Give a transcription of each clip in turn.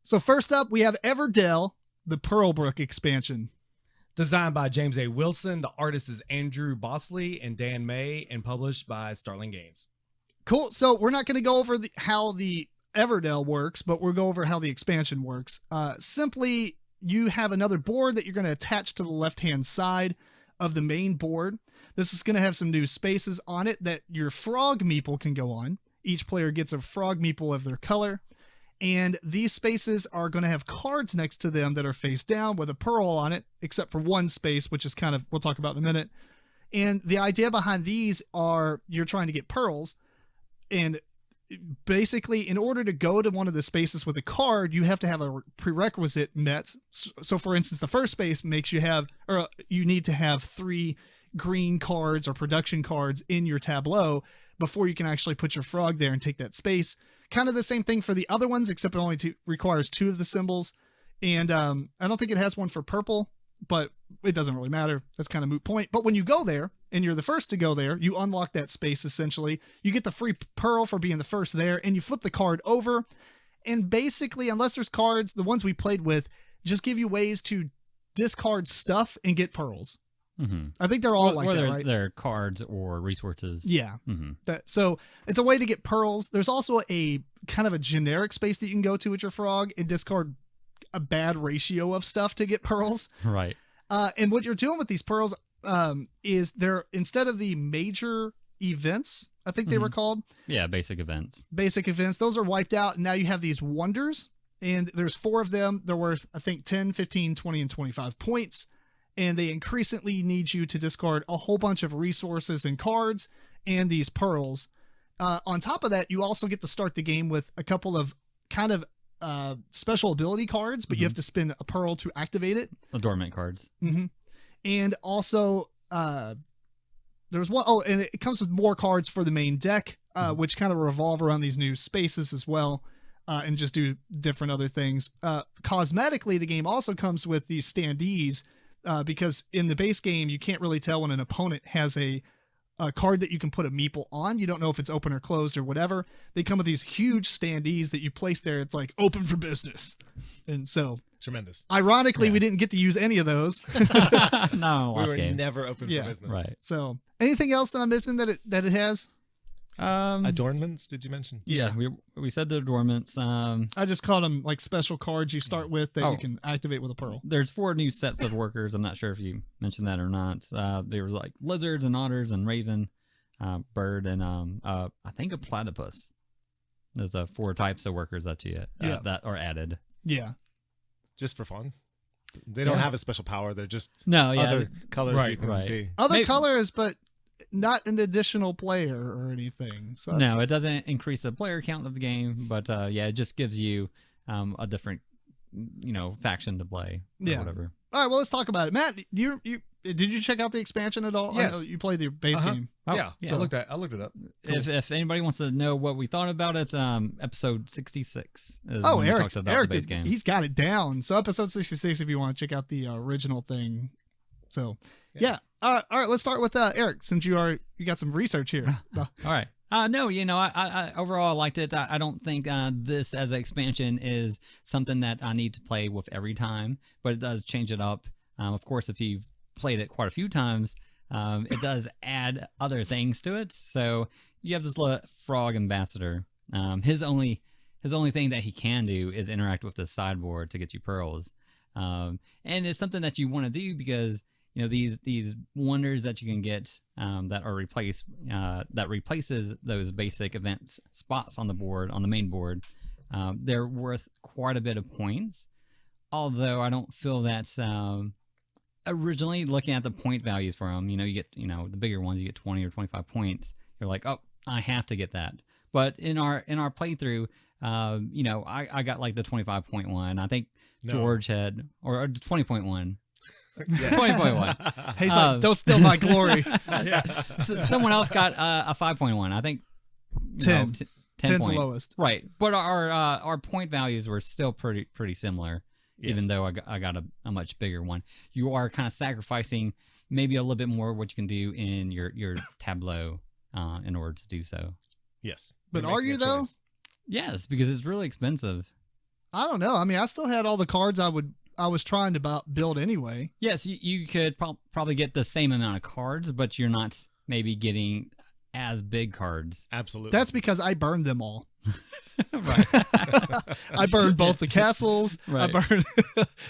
So first up, we have Everdell, the Pearlbrook expansion. Designed by James A. Wilson, the artist is Andrew Bosley and Dan May, and published by Starling Games. Cool. So we're not going to go over how the Everdell works, but we'll go over how the expansion works. Simply, you have another board that you're going to attach to the left-hand side of the main board. This is going to have some new spaces on it that your frog meeple can go on. Each player gets a frog meeple of their color. And these spaces are going to have cards next to them that are face down with a pearl on it, except for one space, which is kind of, we'll talk about in a minute. And the idea behind these are you're trying to get pearls. And basically, in order to go to one of the spaces with a card, you have to have a prerequisite met. So for instance, the first space makes you have, or you need to have 3 green cards or production cards in your tableau before you can actually put your frog there and take that space. Kind of the same thing for the other ones, except it only requires 2 of the symbols. And I don't think it has one for purple, but it doesn't really matter. That's kind of moot point. But when you go there and you're the first to go there, you unlock that space essentially. You get the free pearl for being the first there, and you flip the card over. And basically, unless there's cards, the ones we played with just give you ways to discard stuff and get pearls. Mm-hmm. I think they're all like that, right? They're cards or resources. Yeah. Mm-hmm. So it's a way to get pearls. There's also a kind of a generic space that you can go to with your frog and discard a bad ratio of stuff to get pearls. Right. And what you're doing with these pearls is they're, instead of the major events, I think they were called. Yeah, basic events. Basic events. Those are wiped out. And now you have these wonders. And there's 4 of them. They're worth, I think, 10, 15, 20, and 25 points. And they increasingly need you to discard a whole bunch of resources and cards and these pearls. On top of that, you also get to start the game with a couple of kind of special ability cards, but you have to spend a pearl to activate it. Dormant cards. Mm-hmm. And also, there's one, oh, and it comes with more cards for the main deck, which kind of revolve around these new spaces as well, and just do different other things. Cosmetically, the game also comes with these standees, because in the base game, you can't really tell when an opponent has a card that you can put a meeple on. You don't know if it's open or closed or whatever. They come with these huge standees that you place there. It's like open for business. And so tremendous. Ironically, we didn't get to use any of those. No, we last were game. never open for business. Right. So anything else that I'm missing that it has? Adornments, did you mention? Yeah, we said the adornments. I just called them like special cards you start with that you can activate with a pearl. There's 4 new sets of workers. I'm not sure if you mentioned that or not. There was like lizards and otters and raven, bird, and I think a platypus. There's 4 types of workers that you that are added. Yeah, just for fun. They don't have a special power. They're just other colors you can be. Other colors, but not an additional player or anything. So no, it doesn't increase the player count of the game, but it just gives you a different, faction to play. Or whatever. All right, well, let's talk about it. Matt, did you check out the expansion at all? Yes. I know you played the base game. Yeah. So I looked it up. Cool. If anybody wants to know what we thought about it, episode 66 is when we Eric, talked about the base game. He's got it down. So episode 66, if you want to check out the original thing. So yeah. All right. Let's start with Eric, since you got some research here. All right. No, I overall I liked it. I don't think this as an expansion is something that I need to play with every time, but it does change it up. Of course, if you've played it quite a few times, it does add other things to it. So you have this little frog ambassador. His only thing that he can do is interact with the sideboard to get you pearls. And it's something that you want to do because these wonders that you can get that are replaces those basic events spots on the board, on the main board. They're worth quite a bit of points, although I don't feel that's originally looking at the point values for them. You get the bigger ones, you get 20 or 25 points. You're like, oh, I have to get that. But in our playthrough, I got like the 25.1. I think George had or 20.1. Yeah. 20.1. He's like, don't steal my glory. Someone else got a 5.1. I think 10. 10's point. lowest. Right. But our point values were still pretty similar, even though I got a much bigger one. You are kind of sacrificing maybe a little bit more what you can do in your tableau in order to do so. Yes. But are you though? Yes, because it's really expensive. I don't know. I mean, I still had all the cards I was trying to build anyway. Yes, you could probably get the same amount of cards, but you're not maybe getting as big cards. Absolutely. That's because I burned them all. Right. I burned both the castles. Right.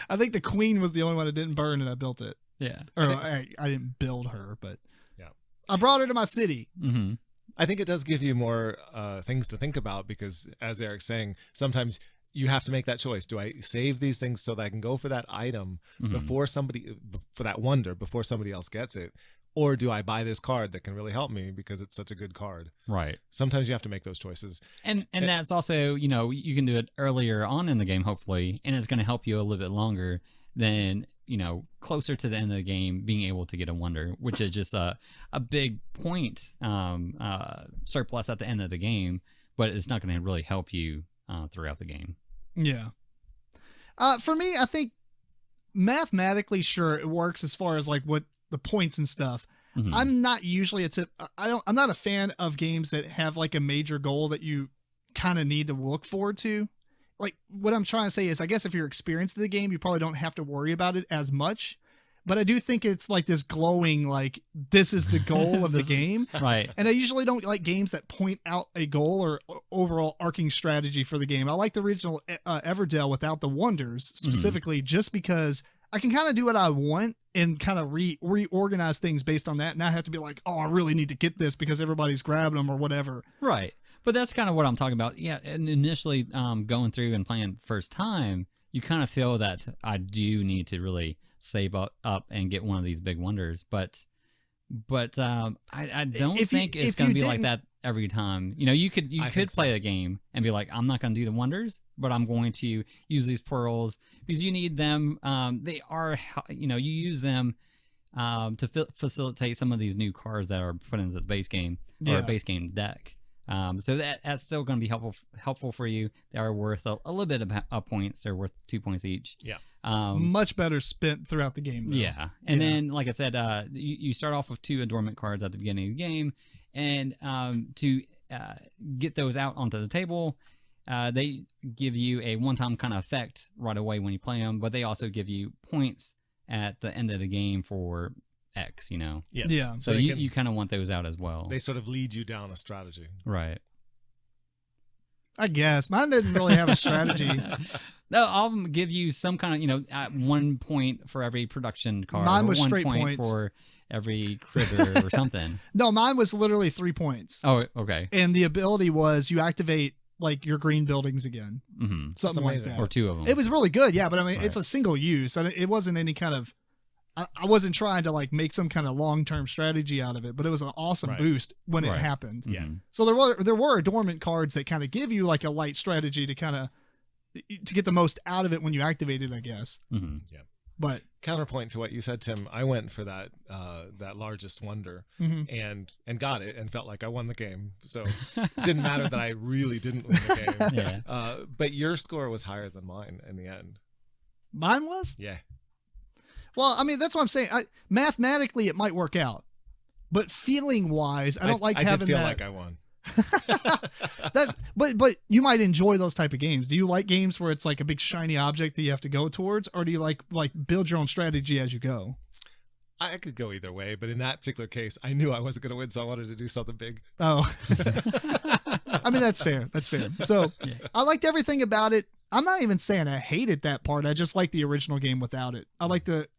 I think the queen was the only one I didn't burn, and I built it. Yeah. Or I didn't build her, but yeah, I brought her to my city. Mm-hmm. I think it does give you more things to think about because, as Eric's saying, sometimes you have to make that choice. Do I save these things so that I can go for that item before for that wonder before somebody else gets it? Or do I buy this card that can really help me because it's such a good card? Right. Sometimes you have to make those choices. And that's also, you can do it earlier on in the game, hopefully, and it's going to help you a little bit longer than, closer to the end of the game, being able to get a wonder, which is just a big point surplus at the end of the game, but it's not going to really help you throughout the game. Yeah. For me, I think mathematically, sure, it works as far as like what the points and stuff. Mm-hmm. I'm not usually I'm not a fan of games that have like a major goal that you kind of need to look forward to. Like what I'm trying to say is, I guess if you're experienced in the game, you probably don't have to worry about it as much. But I do think it's like this glowing, like this is the goal of the game. Right. And I usually don't like games that point out a goal or overall arcing strategy for the game. I like the original Everdell without the wonders specifically, just because I can kind of do what I want and kind of reorganize things based on that. And I have to be like, oh, I really need to get this because everybody's grabbing them or whatever. Right. But that's kind of what I'm talking about. Yeah. And initially going through and playing first time, you kind of feel that I do need to really save up and get one of these big wonders. But I don't think it's going to be like that every time. You could play a game and be like, I'm not going to do the wonders, but I'm going to use these pearls because you need them. They are, you use them to facilitate some of these new cards that are put into the base game or base game deck. So that's still going to be helpful for you. They are worth a little bit of points. They're worth 2 points each. Yeah. Much better spent throughout the game, though. Yeah. And then, like I said, you start off with 2 adornment cards at the beginning of the game. And to get those out onto the table, they give you a one-time kind of effect right away when you play them, but they also give you points at the end of the game for X, Yes. Yeah. So you kind of want those out as well. They sort of lead you down a strategy. Right. I guess. Mine didn't really have a strategy. No, I'll give you some kind of, 1 point for every production card. Mine was 1 straight point points. for every critter or something. No, mine was literally 3 points. Oh, okay. And the ability was you activate like your green buildings again. Mm-hmm. Something like that. Or 2 of them. It was really good. Yeah. But I mean, Right. it's a single use. And it wasn't any kind of, I wasn't trying to like make some kind of long-term strategy out of it, but it was an awesome boost when it happened. Mm-hmm. Yeah. So there were dormant cards that kind of give you like a light strategy to kind of to get the most out of it when you activate it, I guess. Mm-hmm. Yeah. But Counterpoint to what you said, Tim, I went for that largest wonder and got it and felt like I won the game. So it didn't matter that I really didn't win the game. Yeah. But your score was higher than mine in the end. mine was? Yeah. Well, I mean, that's what I'm saying. Mathematically, it might work out, but feeling wise, I don't like having did feel that. like I won. But you might enjoy those type of games. Do you like games where it's like a big shiny object that you have to go towards, or do you like build your own strategy as you go? I could go either way, but in that particular case, I knew I wasn't going to win, so I wanted to do something big. Oh, I mean, that's fair. That's fair. So I liked everything about it. I'm not even saying I hated that part. I just like the original game without it. I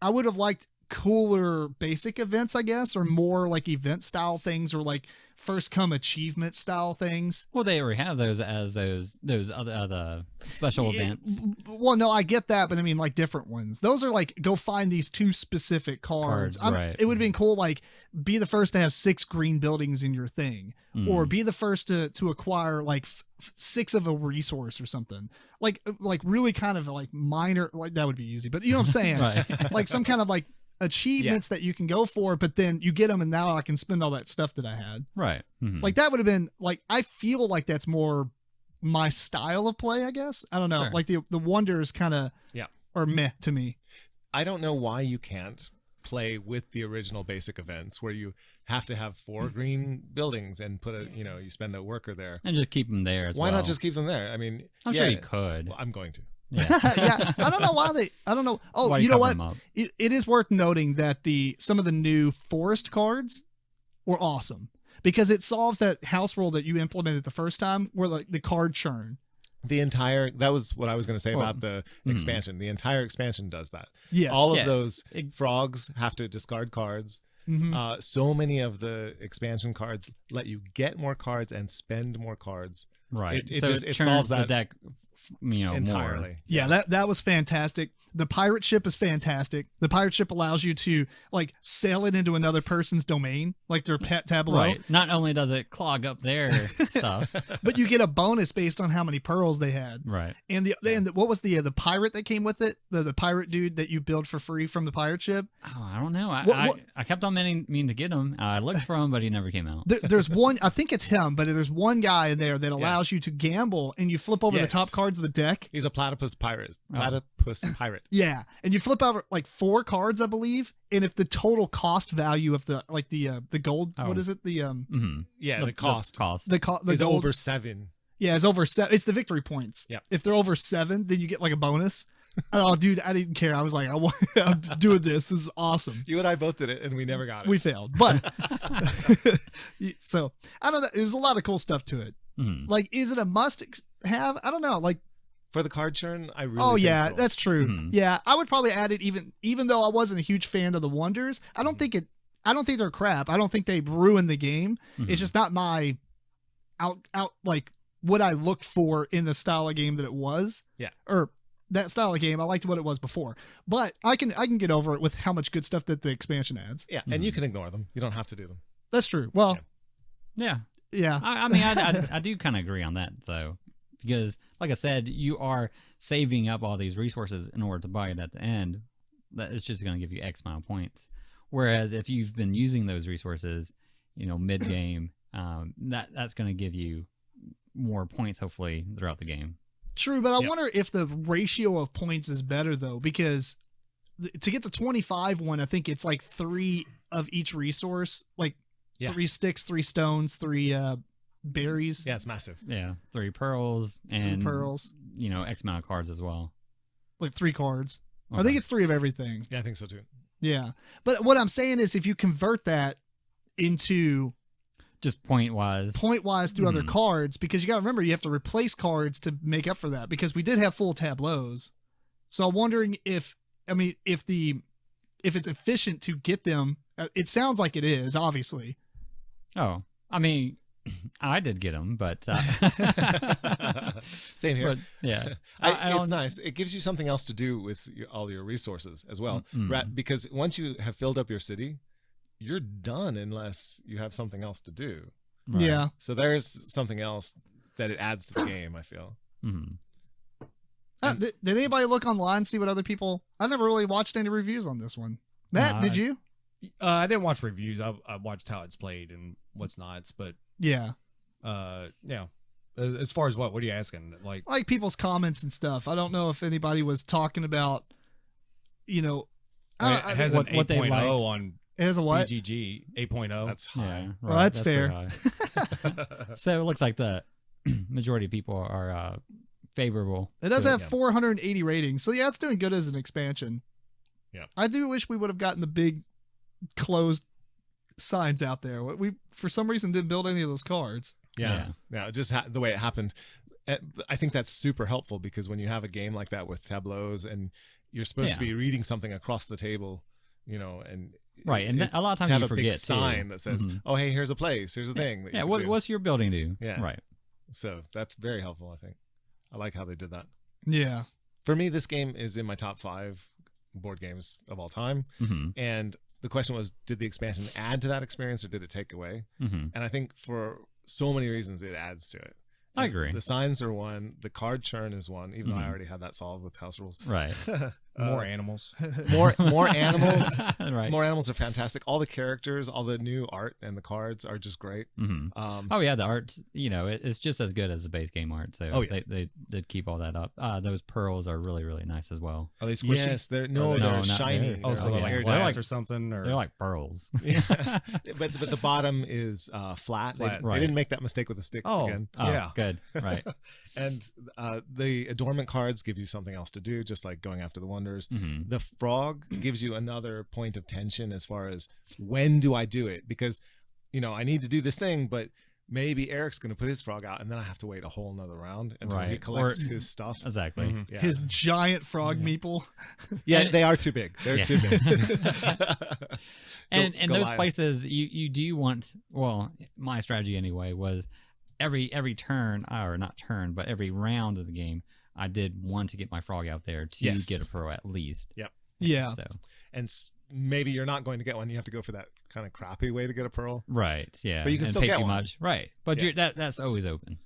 would have liked cooler basic events, I guess, or more like event style things, or like first come achievement style things. Well, they already have those as those other special events. Well, no, I get that, but I mean like different ones. Those are like go find these 2 specific cards. Right. It would have been cool, like be the first to have 6 green buildings in your thing, or be the first to acquire like 6 of a resource or something. Like really kind of like minor, like that would be easy, but you know what I'm saying? Right. Like some kind of like achievements that you can go for, but then you get them and now I can spend all that stuff that I had. Right. Mm-hmm. Like that would have been like, I feel like that's more my style of play, I guess. I don't know. Sure. Like the wonders kind of are meh to me. I don't know why you can't play with the original basic events where you have to have 4 green buildings and put you spend a worker there. And just keep them there as well. Why not just keep them there? I mean, I'm sure you could. Well, I'm going to. Yeah. Yeah, I don't know why they. I don't know. Oh, Why do you know cover what? 'em up? It is worth noting that some of the new forest cards were awesome because it solves that house rule that you implemented the first time, where like the card churn. That was what I was going to say Well, about the expansion. The entire expansion does that. Yes. All of Yeah. those frogs have to discard cards. Mhm. So many of the expansion cards let you get more cards and spend more cards. Right. It so just- it churns solves the that deck, more. Entirely. Yeah, that was fantastic. The pirate ship is fantastic. The pirate ship allows you to like sail it into another person's domain, like their pet tableau. Right. Not only does it clog up their stuff. But you get a bonus based on how many pearls they had. Right. And what was the pirate that came with it? The pirate dude that you build for free from the pirate ship? Oh, I don't know. What- I kept on meaning to get him. I looked for him, but he never came out. There's one, I think it's him, but there's one guy in there that allows you to gamble and you flip over Yes. the top cards of the deck. He's a platypus pirate. Oh. Platypus pirate. Yeah, and you flip over like 4 cards, I believe, and if the total cost value of the gold, Oh. what is it? Mm-hmm. Yeah, the cost The is gold, over 7. Yeah, it's over 7. It's the victory points. Yeah. If they're over 7, then you get like a bonus. Oh, dude, I didn't care. I was like, I'm doing this. This is awesome. You and I both did it, and we never got it. We failed, but so I don't know. There's a lot of cool stuff to it. Mm-hmm. Like, is it a must have? I don't know. Like, For the card churn, I really oh think yeah, so. that's true. Mhm. Yeah, I would probably add it even though I wasn't a huge fan of the wonders. I don't think they're crap. I don't think they ruin the game. Mhm. It's just not my out like what I looked for in the style of game that it was. Yeah. Or that style of game, I liked what it was before. But I can get over it with how much good stuff that the expansion adds. Yeah, and you can ignore them. You don't have to do them. That's true. Well, Yeah. yeah. I mean, I do kind of agree on that, though. Because, like I said, you are saving up all these resources in order to buy it at the end. That is just going to give you X amount of points. Whereas if you've been using those resources, mid-game, that's going to give you more points, hopefully, throughout the game. True, but I Yeah. wonder if the ratio of points is better though, because to get to 25 one, I think it's like 3 of each resource, like Yeah. 3 sticks, 3 stones, 3 berries, Yeah, it's massive. Yeah, 3 pearls and 3 pearls, X amount of cards as well. like 3 cards. I Okay. think it's 3 of everything. Yeah, I think so too. Yeah, but what I'm saying is, if you convert that into Just point wise. point wise through other Mhm. cards, because you got to remember you have to replace cards to make up for that, because we did have full tableaus. So I'm wondering if it's efficient to get them. It sounds like it is, obviously. Oh, I mean, I did get them, but Same here. but yeah, It's don't- nice. It gives you something else to do with all your resources as well. Mm. Because once you have filled up your city, you're done unless you have something else to do. Right. Yeah. So there's something else that it adds to the game, I feel. Mhm. Did anybody look online, see what other people? I never really watched any reviews on this one. Matt, No, did you? I didn't watch reviews. I watched how it's played and what's not. But Yeah, yeah. As far as what are you asking? Like, like people's comments and stuff. I don't know if anybody was talking about, I don't, it has an what they 8.0 liked. on it has a what? BGG 8.0. That's Yeah, high. right. Well, that's pretty fair. high. So it looks like the majority of people are favorable. It does to have yeah. 480 ratings, so yeah, it's doing good as an expansion. Yeah. I do wish we would have gotten the big closed signs out there. We for some reason didn't build any of those cards. Yeah. Just the way it happened. I think that's super helpful because when you have a game like that with tableaus and you're supposed to Yeah. be reading something across the table, and Right, and a lot of times to have you a forget big too. sign that says, Mhm. "Oh, hey, here's a place. Here's a thing." That you Yeah, can do. what's your building do? Yeah. Right. So that's very helpful. I think I like how they did that. Yeah. For me, this game is in my top 5 board games of all time. Mm-hmm. And the question was, did the expansion add to that experience or did it take away? Mm-hmm. And I think for so many reasons, it adds to it. I agree. The signs are one. The card churn is one, even though I Mhm. already had that solved with house rules. Right. More animals. More animals. Right. More animals are fantastic. All the characters, all the new art and the cards are just great. Oh yeah, the art's it's just as good as the base game art. So they did keep all that up. Those pearls are really really nice as well. Are they squishy? Yes, they're not shiny. very. Oh, so they're like They're glass like- or something, or They're like pearls. Yeah. but the bottom is flat. They Right. didn't make that mistake with the sticks again. Oh, Yeah. good. Right. And the adornment cards give you something else to do, just like going after the wonders. Mhm. The frog gives you another point of tension as far as when do I do it? Because, I need to do this thing, but maybe Eric's going to put his frog out, and then I have to wait a whole nother round until he Right. collects his stuff. Exactly. Mhm. Yeah. His giant frog meeple. Yeah, they are too big. They're Yeah. too big. And in those Goliath. places, you do want. Well, my strategy anyway was every turn, or not turn, but every round of the game, I did want to get my frog out there to Yes. get a pro at least. Yep. Yeah. So And maybe you're not going to get one. You have to go for that kind of crappy way to get a pearl. right, yeah, But you can and still pay get too one. much, right? But Yeah. that's always open.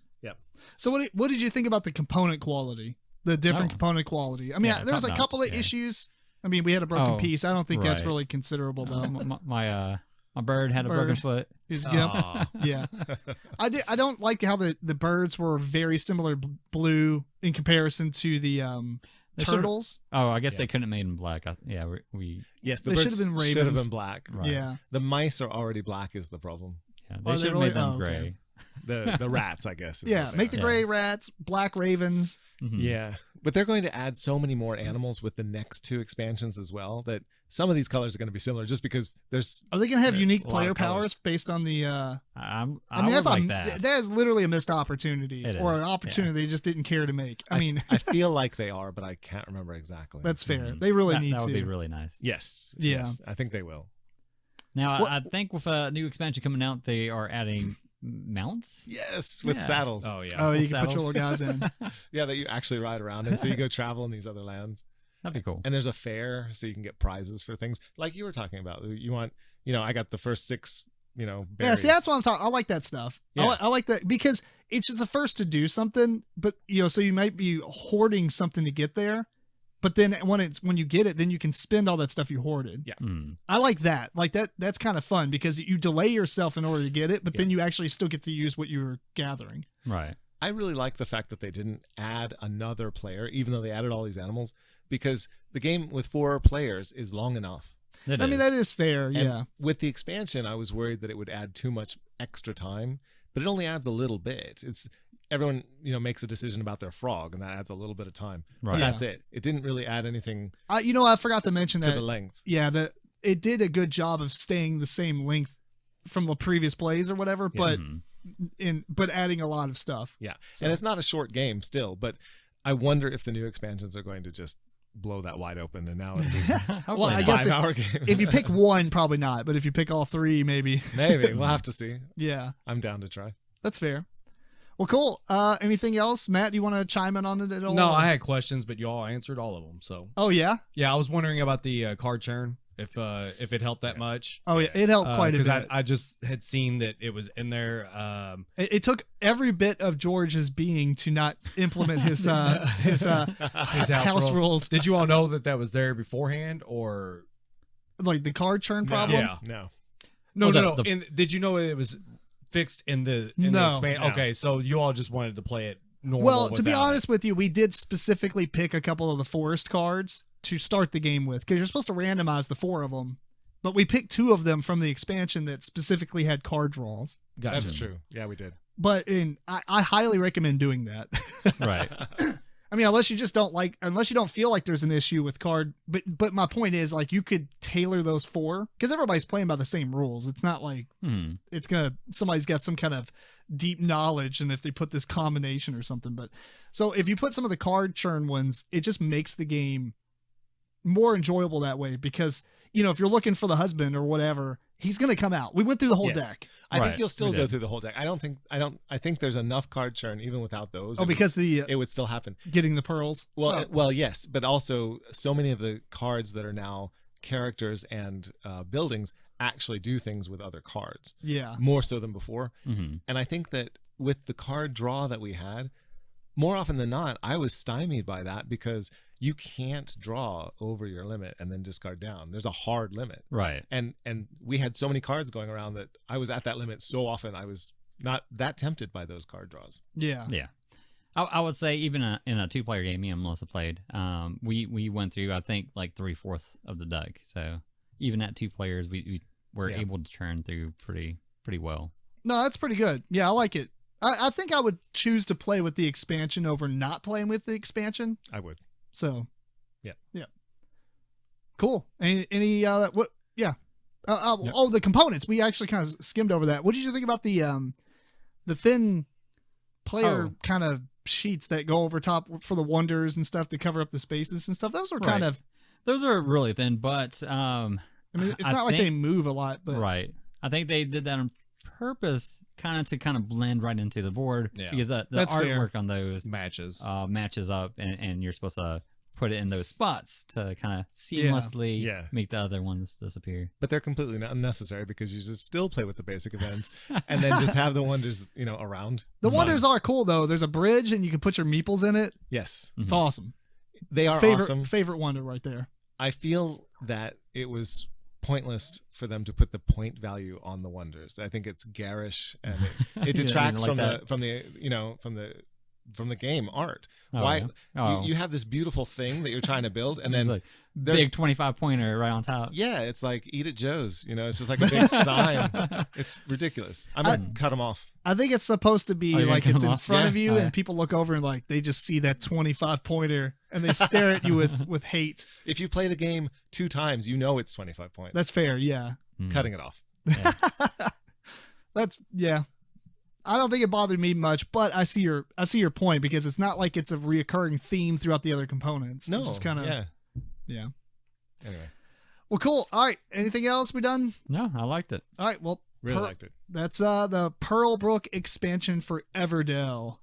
So what did you think about the component quality? The different Oh. component quality. I mean, Yeah, there's a top couple notch, of yeah. issues. I mean, we had a broken Oh, piece. I don't think that's right. really considerable though. My bird had a broken Bird. foot. He's Aw. gimp. Yeah. I don't like how the birds were very similar blue in comparison to the They should've- turtles. Oh, I guess Yeah. they couldn't have made them black. We Yes, the They should birds have been should have ravens. been black. Right. Yeah. The mice are already black is the problem. yeah, Are they they should have really? made them Oh, gray. okay. The rats, I guess. is Yeah. what they Make are. the gray rats, black ravens. Mhm. Yeah, but they're going to add so many more animals with the next two expansions as well that some of these colors are going to be similar just because there's Are they going to have Yeah, unique a lot player of colors. powers based on the? I I mean, would that's like that is literally a missed opportunity, It or is, an opportunity they just didn't care to make. I mean, I feel like they are, but I can't remember exactly. that's fair. Mhm. They really that, need that would to. be really nice. Yes. Yeah. Yes, I think they will. Now, What- I think with a new expansion coming out, they are adding mounts. Yes, with Yeah. saddles. Oh yeah. Oh, you With can put your saddles. little guys in. Yeah, that you actually ride around and so you go travel in these other lands. That'd be cool. And there's a fair so you can get prizes for things like you were talking about. You want, I got the first 6, Yeah, berries. see, that's what I'm talking. I like that stuff. Yeah. I like that because it's just the first to do something, but so you might be hoarding something to get there, but then when you get it, then you can spend all that stuff you hoarded. Yeah. Mm. I like that. Like that's kind of fun because you delay yourself in order to get it, but then you actually still get to use what you were gathering. Right. I really like the fact that they didn't add another player, even though they added all these animals, because the game with 4 players is long enough. It I mean, is. that is fair. And Yeah. with the expansion, I was worried that it would add too much extra time, but it only adds a little bit. It's everyone, makes a decision about their frog, and that adds a little bit of time. But Right. that's it. It didn't really add anything I forgot to mention to that. the length. Yeah, it did a good job of staying the same length from the previous plays or whatever, Yeah. but Mhm. but adding a lot of stuff. Yeah. So- And it's not a short game still, but I wonder if the new expansions are going to just blow that wide open and now it'll be Hopefully I not. guess 5-hour game. If you pick one, probably not, but if you pick all 3, maybe. Maybe. We'll have to see. Yeah, I'm down to try. that's fair. Well, cool. Anything else, Matt? Do you want to chime in on it at all? No, I had questions, but y'all answered all of them. So Oh yeah. yeah, I was wondering about the card churn, if it helped that much. Oh yeah. It helped quite a bit. Because I just had seen that it was in there. It took every bit of George's being to not implement his His house rules, Did you all know that was there beforehand, or like the card churn problem. Yeah. No. no? Well, no. the- And did you know it was fixed in the No. expand? No. Okay, so you all just wanted to play it normal. Well, to be without honest with you, we did specifically pick a couple of the forest cards to start the game with because you're supposed to randomize the 4 of them, but we picked 2 of them from the expansion that specifically had card draws. it. Gotcha. That's true. Yeah, we did. But I highly recommend doing that. Right. I mean, unless you don't feel like there's an issue with card, but my point is like you could tailor those 4 because everybody's playing by the same rules. It's not like Hmm. somebody's got some kind of deep knowledge and if they put this combination or something. But so if you put some of the card churn ones, it just makes the game more enjoyable that way because if you're looking for the husband or whatever, he's going to come out. We went through the whole Yes. deck. I Right, think you'll still we go did. through the whole deck. I think there's enough card churn even without those. Oh, because it would still happen. getting the pearls. Well, Oh. well, yes, but also so many of the cards that are now characters and buildings actually do things with other cards Yeah. more so than before. Hmm. And I think that with the card draw that we had, more often than not, I was stymied by that because you can't draw over your limit and then discard down. There's a hard limit. Right. And we had so many cards going around that I was at that limit so often I was not that tempted by those card draws. Yeah. Yeah. I would say even in a 2-player game me and Melissa played, we went through, I think, like 3/4 of the deck. So even at 2 players, we were able to churn through pretty well. No, that's pretty good. Yeah, I like it. I think I would choose to play with the expansion over not playing with the expansion. I would. So, yeah. Cool. Any what? Yeah. Oh, the components. We actually kind of skimmed over that. What did you think about the thin player kind of sheets that go over top for the wonders and stuff to cover up the spaces and stuff? Those were kind of. Those are really thin, but I mean, it's not like they move a lot, but right. I think they did that on purpose, kind of blend right into the board, because the artwork on those matches up, and you're supposed to put it in those spots to kind of seamlessly make the other ones disappear. But they're completely unnecessary because you should still play with the basic events and then just have the wonders, around. The wonders are cool though. There's a bridge and you can put your meeples in it. Yes, it's awesome. They are awesome. Favorite wonder right there. I feel that it was pointless for them to put the point value on the wonders. I think it's garish and it detracts from the game art. You have this beautiful thing that you're trying to build, and then like big 25-pointer right on top. Yeah, it's like eat it Joe's. It's just like a big sign. It's ridiculous. I'm gonna cut them off. I think it's supposed to be like it's in front of you, and people look over and like they just see that 25-pointer and they stare at you with hate. If you play the game 2 times, it's 25 points. That's fair. Yeah. Cutting it off. Yeah. I don't think it bothered me much, but I see your point, because it's not like it's a reoccurring theme throughout the other components. No, it's just kind of yeah. Anyway, well, cool. All right, anything else? We done? No, I liked it. All right, well, really liked it. That's the Pearlbrook expansion for Everdell.